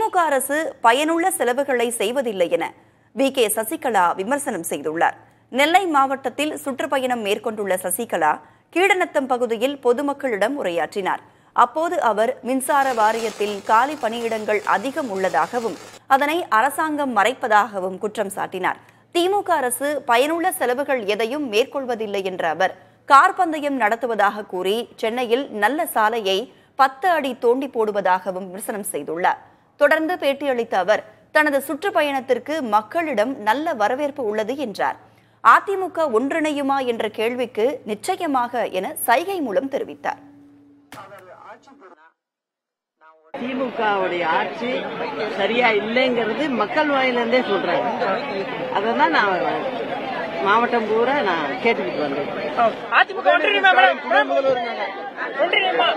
திமுக அரசு பயனுள்ள செலவுகளை செய்வதில்லை என வி.கே. சசிகலா விமர்சனம் செய்துள்ளார். நெல்லை மாவட்டத்தில் சுற்றுப்பயணம் மேற்கொண்டுள்ள சசிகலா கீழநத்தம் பகுதியில் பொதுமக்களிடம் உரையாற்றினார். அப்போது அவர் மின்சார வாரியத்தில் காலி பணியிடங்கள் அதிகம் உள்ளதாகவும் அதனை அரசாங்கம் மறைப்பதாகவும் குற்றம் சாட்டினார். திமுக அரசு பயனுள்ள செலவுகள் எதையும் மேற்கொள்வதில்லை என்ற அவர் கார் பந்தயம் நடத்துவதாக கூறி சென்னையில் நல்ல சாலையை 10 அடி தோண்டி போடுவதாகவும் விமர்சனம் செய்துள்ளார். தொடர்ந்து பேட்டியளித்த அவர் தனது சுற்றுப்பயணத்திற்கு மக்களிடம் நல்ல வரவேற்பு உள்ளது என்றார். அதிமுக ஒன்றிணையுமா என்ற கேள்விக்கு நிச்சயமாக என சைகை மூலம் தெரிவித்தார். திமுகவுடைய ஆட்சி சரியா இல்லைங்கிறது மக்கள் வாயிலிருந்தே சொல்றாங்க. அதான் நான் மாவட்டம் பூரா நான் கேட்டுக்கிட்டு வந்தேன். அதிமுக ஒன்றிணையுமா?